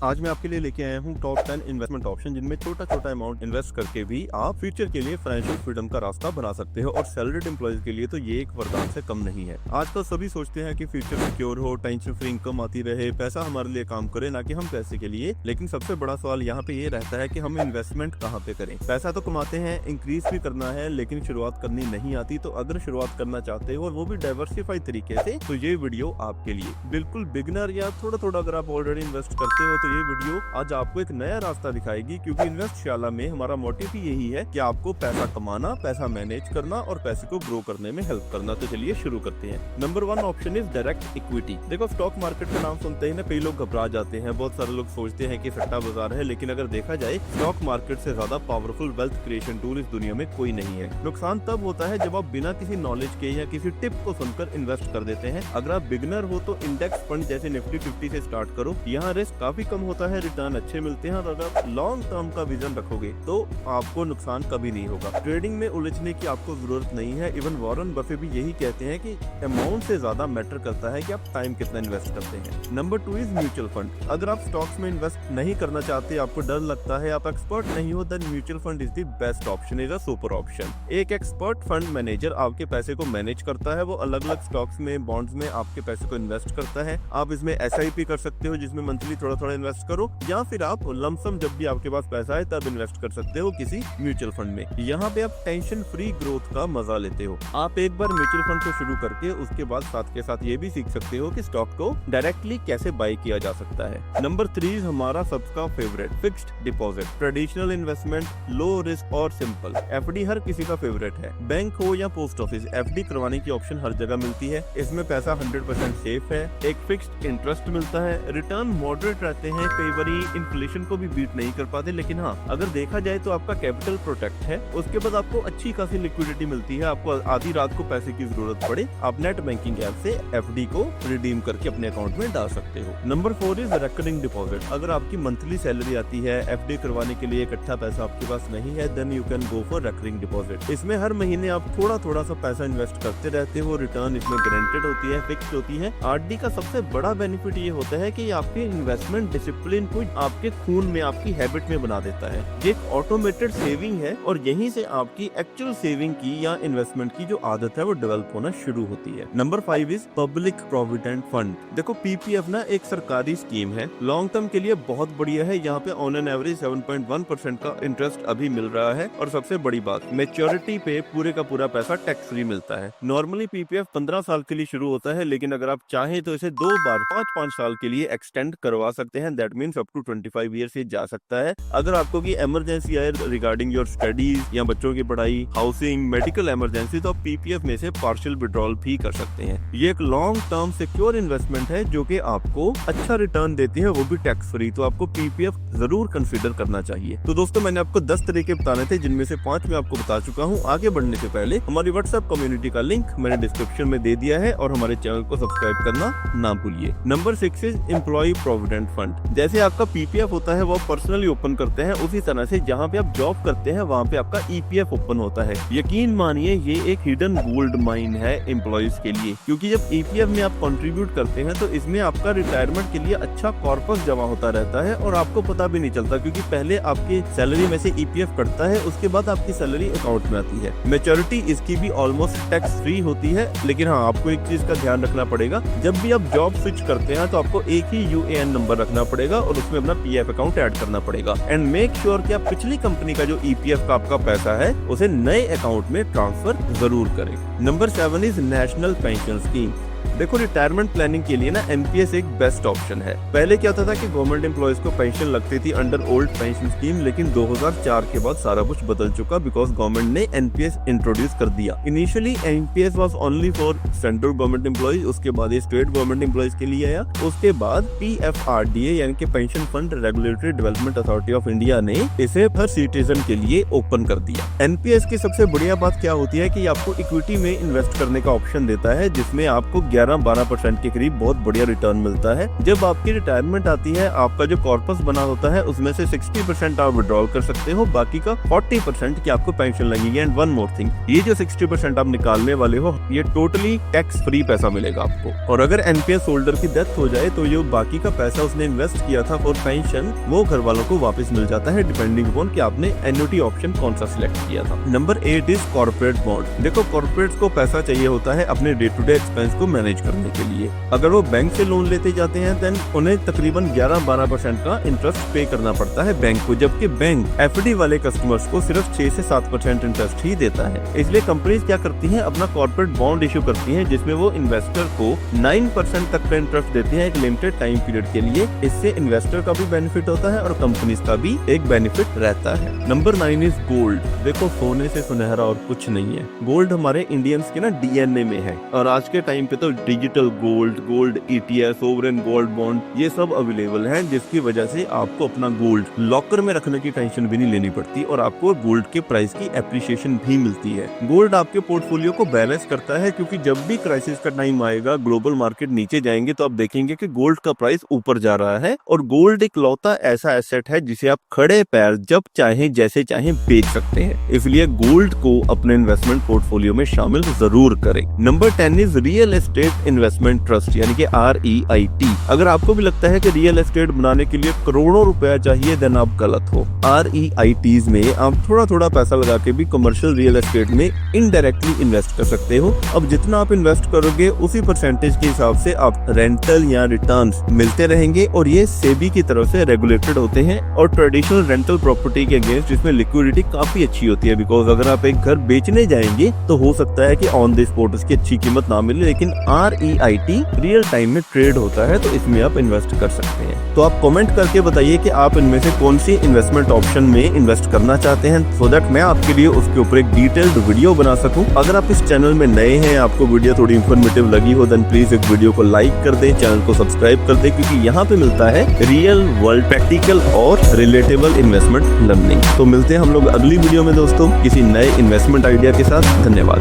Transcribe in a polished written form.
आज मैं आपके लिए लेके आया हूँ टॉप 10 इन्वेस्टमेंट ऑप्शन जिनमें छोटा छोटा अमाउंट इन्वेस्ट करके भी आप फ्यूचर के लिए फाइनेंशियल फ्रीडम का रास्ता बना सकते हो। और सैलरीड एम्प्लॉयज के लिए तो ये एक वरदान से कम नहीं है। आजकल सभी सोचते हैं कि फ्यूचर सिक्योर हो, टेंशन फ्री इनकम आती रहे, पैसा हमारे लिए काम करे, ना कि हम पैसे के लिए। लेकिन सबसे बड़ा सवाल यहाँ पे ये रहता है कि हम इन्वेस्टमेंट कहाँ पे करें। पैसा तो कमाते हैं, इंक्रीज भी करना है, लेकिन शुरुआत करनी नहीं आती। तो अगर शुरुआत करना चाहते हो और वो भी डाइवर्सिफाइड तरीके से, तो ये वीडियो आपके लिए। बिल्कुल बिगिनर या थोड़ा थोड़ा अगर आप ऑलरेडी इन्वेस्ट करते हो तो ये वीडियो आज आपको एक नया रास्ता दिखाएगी। क्योंकि इन्वेस्टशाला में हमारा मोटिव ही यही है कि आपको पैसा कमाना, पैसा मैनेज करना और पैसे को ग्रो करने में हेल्प करना। तो चलिए शुरू करते हैं। Number 1 option is direct equity. देखो, स्टॉक मार्केट का नाम सुनते ही ना कई लोग घबरा जाते हैं। बहुत सारे लोग सोचते हैं कि सट्टा बाजार है, लेकिन अगर देखा जाए स्टॉक मार्केट से ज्यादा पावरफुल वेल्थ क्रिएशन टूल इस दुनिया में कोई नहीं है। नुकसान तब होता है जब आप बिना किसी नॉलेज के या किसी टिप को सुनकर इन्वेस्ट कर देते हैं। अगर आप बिगिनर हो तो इंडेक्स फंड जैसे निफ्टी 50 से स्टार्ट करो। यहाँ रिस्क काफी कम होता है, रिटर्न अच्छे मिलते हैं। और अगर आप लॉन्ग टर्म का विजन रखोगे तो आपको नुकसान कभी नहीं होगा। ट्रेडिंग में उलझने की आपको जरूरत नहीं है। इवन वॉरेन बफे भी यही कहते हैं कि अमाउंट से ज्यादा मैटर करता है कि आप टाइम कितना इन्वेस्ट करते हैं। Number 2 is mutual fund. अगर आप स्टॉक्स में इन्वेस्ट नहीं करना चाहते, आपको डर लगता है, आप एक्सपर्ट नहीं हो, then mutual fund is the best option, is a super option. एक एक्सपर्ट फंड मैनेजर आपके पैसे को मैनेज करता है। वो अलग अलग स्टॉक्स में, बॉन्ड्स में आपके पैसे को इन्वेस्ट करता है। आप इसमें SIP कर सकते हो जिसमें मंथली थोड़ा थोड़ा इन्वेस्ट करो, या फिर आप लमसम जब भी आपके पास पैसा है तब इन्वेस्ट कर सकते हो किसी म्यूचुअल फंड में। यहाँ पे आप टेंशन फ्री ग्रोथ का मजा लेते हो। आप एक बार म्यूचुअल फंड को शुरू करके उसके बाद साथ के साथ ये भी सीख सकते हो कि स्टॉक को डायरेक्टली कैसे बाय किया जा सकता है। नंबर 3 हमारा सबका favourite, fixed deposit. Traditional investment, low risk और सिंपल। FD हर किसी का फेवरेट है। बैंक हो या पोस्ट ऑफिस, FD करवाने की ऑप्शन हर जगह मिलती है। इसमें पैसा 100% सेफ है, एक फिक्स्ड इंटरेस्ट मिलता है, रिटर्न मॉडरेट रहते हैं, कई बार इन्फ्लेशन को भी बीट नहीं कर पाते। लेकिन हाँ, अगर देखा जाए तो आपका कैपिटल प्रोटेक्ट है। उसके बाद आपको अच्छी खासी लिक्विडिटी मिलती है। आपको आधी रात को पैसे की जरूरत पड़े, आप नेट बैंकिंग ऐप से FD को रिडीम करके अपने अकाउंट में डाल सकते हो। Number 4 is recurring deposit. अगर आपकी मंथली सैलरी आती है, FD करवाने के लिए इकट्ठा पैसा आपके पास नहीं है, then you can go for recurring deposit. इसमें हर महीने आप थोड़ा थोड़ा सा पैसा इन्वेस्ट करते रहते हो। रिटर्न इसमें गारंटेड होती है, फिक्स होती है। RD का सबसे बड़ा बेनिफिट ये होता है कि आपके इन्वेस्टमेंट डिसिप्लिन को आपके खून में, आपकी हैबिट में बना देता है। ये एक ऑटोमेटेड सेविंग है और यहीं से आपकी एक्चुअल सेविंग की या इन्वेस्टमेंट की जो आदत है वो डेवलप होना शुरू होती है। Number 5 is public provident fund. देखो, PPF ना एक सरकारी स्कीम है, लॉन्ग टर्म के लिए बहुत बढ़िया है। यहाँ पे ऑन एन एवरेज 7.1% का इंटरेस्ट अभी मिल रहा है। और सबसे बड़ी बात, मेच्योरिटी पे पूरे का पूरा पैसा टैक्स फ्री मिलता है। नॉर्मली PPF 15 साल के लिए शुरू होता है, लेकिन अगर आप चाहें तो इसे 2 बार 5-5 साल के लिए एक्सटेंड करवा सकते हैं। That means up to 25 year से जा सकता है। अगर आपको की इमरजेंसी आए रिगार्डिंग योर स्टडीज या बच्चों की पढ़ाई, हाउसिंग, मेडिकल इमरजेंसी, तो आप PPF में से पार्शियल विड्रॉल भी कर सकते हैं। ये एक लॉन्ग टर्म सिक्योर इन्वेस्टमेंट है जो कि आपको अच्छा रिटर्न देती है, वो भी टैक्स फ्री। तो आपको PPF जरूर कंसीडर करना चाहिए। तो दोस्तों, मैंने आपको 10 तरीके बताने थे, जिनमें से 5 मैं आपको बता चुका हूँ। आगे बढ़ने से पहले हमारी व्हाट्सएप कम्युनिटी का लिंक मैंने डिस्क्रिप्शन में दे दिया है और हमारे चैनल को सब्सक्राइब करना ना भूलिए। Number 6 is employ provident fund. जैसे आपका PPF होता है वो पर्सनली ओपन करते हैं, उसी तरह से जहाँ पे आप जॉब करते हैं वहाँ पे आपका EPF ओपन होता है। यकीन मानिए ये एक हिडन गोल्ड माइन है एम्प्लॉइज के लिए। क्योंकि जब EPF में आप कंट्रीब्यूट करते हैं तो इसमें आपका रिटायरमेंट के लिए अच्छा कॉर्पस जमा होता रहता है और आपको पता भी नहीं चलता। क्योंकि पहले आपकी सैलरी में से EPF कटता है, उसके बाद आपकी सैलरी अकाउंट में आती है। मैच्योरिटी इसकी भी ऑलमोस्ट टैक्स फ्री होती है। लेकिन हाँ, आपको एक चीज का ध्यान रखना पड़ेगा, जब भी आप जॉब स्विच करते हैं तो आपको एक ही UAN नंबर रखना पड़ेगा और उसमें अपना PF अकाउंट ऐड करना पड़ेगा। एंड मेक श्योर कि आप पिछली कंपनी का जो EPF का आपका पैसा है उसे नए अकाउंट में ट्रांसफर जरूर करें। Number 7 is national pension scheme. देखो, रिटायरमेंट प्लानिंग के लिए ना NPS एक बेस्ट ऑप्शन है। पहले क्या होता था कि गवर्नमेंट एम्प्लॉयज को पेंशन लगती थी अंडर ओल्ड पेंशन स्कीम, लेकिन 2004 के बाद सारा कुछ बदल चुका बिकॉज गवर्नमेंट ने NPS इंट्रोड्यूस कर दिया। Initially NPS was only for central government employees, उसके बाद ये स्टेट गवर्नमेंट एम्प्लॉयज के लिए आया। उसके बाद PFRDA यानी कि pension fund regulatory development authority of India ने इसे हर सिटीजन के लिए ओपन कर दिया। NPS की सबसे बढ़िया बात क्या होती है कि आपको इक्विटी में इन्वेस्ट करने का ऑप्शन देता है, जिसमें आपको 11 11-12% के करीब बहुत बढ़िया रिटर्न मिलता है। जब आपकी रिटायरमेंट आती है, आपका जो कॉर्पस बना होता है उसमें से 60% आप विड्रॉल कर सकते हो, बाकी का 40% की आपको पेंशन लगेगी। एंड वन मोर थिंग, ये जो 60% आप निकालने वाले हो ये टोटली टैक्स फ्री पैसा मिलेगा आपको। और अगर एनपीएस होल्डर की डेथ हो जाए तो जो बाकी का पैसा उसने इन्वेस्ट किया था फॉर पेंशन, वो घर वालों को वापस मिल जाता है, डिपेंडिंग अपॉन कि आपने एन्युटी ऑप्शन कौन सा सिलेक्ट किया था। Number 8 is corporate bond. देखो, कॉर्पोरेट्स को पैसा चाहिए होता है अपने डे टू डे एक्सपेंस को मैनेज करने के लिए। अगर वो बैंक से लोन लेते जाते हैं देन उन्हें तकरीबन 11-12% का इंटरेस्ट पे करना पड़ता है बैंक को, जबकि बैंक एफडी वाले कस्टमर्स को सिर्फ 6 से 7% इंटरेस्ट ही देता है। इसलिए कंपनीज क्या करती हैं, अपना कॉर्पोरेट बॉन्ड इश्यू करती हैं जिसमें वो इन्वेस्टर को 9% तक का इंटरेस्ट देते हैं एक लिमिटेड टाइम पीरियड के लिए। इससे इन्वेस्टर का भी बेनिफिट होता है और कंपनीज का भी एक बेनिफिट रहता है। Number 9 is gold. देखो, सोने से सुनहरा और कुछ नहीं है। गोल्ड हमारे इंडियंस के ना डीएनए में है और आज के टाइम पे तो digital gold, gold ETF, sovereign gold bond, ये सब अवेलेबल हैं, जिसकी वजह से आपको अपना गोल्ड लॉकर में रखने की टेंशन भी नहीं लेनी पड़ती और आपको गोल्ड के प्राइस की एप्रिसिएशन भी मिलती है। गोल्ड आपके पोर्टफोलियो को बैलेंस करता है, क्योंकि जब भी क्राइसिस का टाइम आएगा, ग्लोबल मार्केट नीचे जाएंगे तो आप देखेंगे कि गोल्ड का प्राइस ऊपर जा रहा है। और गोल्ड एक लौता ऐसा एसेट है जिसे आप खड़े पैर जब चाहे जैसे चाहे बेच सकते हैं, इसलिए गोल्ड को अपने इन्वेस्टमेंट पोर्टफोलियो में शामिल जरूर करें। Number 10 is real estate investment trust, यानी कि REIT। अगर आपको भी लगता है कि रियल एस्टेट बनाने के लिए करोड़ों रुपया चाहिए, देन आप गलत हो। REITs में आप थोड़ा थोड़ा पैसा लगा के भी कमर्शियल रियल एस्टेट में इनडायरेक्टली इन्वेस्ट कर सकते हो। अब जितना आप इन्वेस्ट करोगे उसी परसेंटेज के हिसाब से आप रेंटल या रिटर्न्स मिलते रहेंगे, और ये सेबी की तरफ से रेगुलेटेड होते हैं और ट्रेडिशनल रेंटल प्रॉपर्टी के अगेंस्ट इसमें लिक्विडिटी काफी अच्छी होती है। बिकॉज अगर आप एक घर बेचने जाएंगे तो हो सकता है कि ऑन द स्पॉट उसकी अच्छी कीमत ना मिले, लेकिन REIT रियल टाइम में ट्रेड होता है तो इसमें आप इन्वेस्ट कर सकते हैं। तो आप कमेंट करके बताइए कि आप इनमें से कौन सी इन्वेस्टमेंट ऑप्शन में इन्वेस्ट करना चाहते हैं, सो दैट मैं आपके लिए उसके ऊपर एक डिटेल्ड वीडियो बना सकूं। अगर आप इस चैनल में नए हैं, आपको वीडियो थोड़ी इन्फॉर्मेटिव लगी हो, देन प्लीज एक वीडियो को लाइक कर दें, चैनल को सब्सक्राइब कर दें, क्योंकि यहाँ पे मिलता है रियल वर्ल्ड प्रैक्टिकल और रिलेटेबल इन्वेस्टमेंट लर्निंग। तो मिलते हैं हम लोग अगली वीडियो में दोस्तों, किसी नए इन्वेस्टमेंट आइडिया के साथ। धन्यवाद।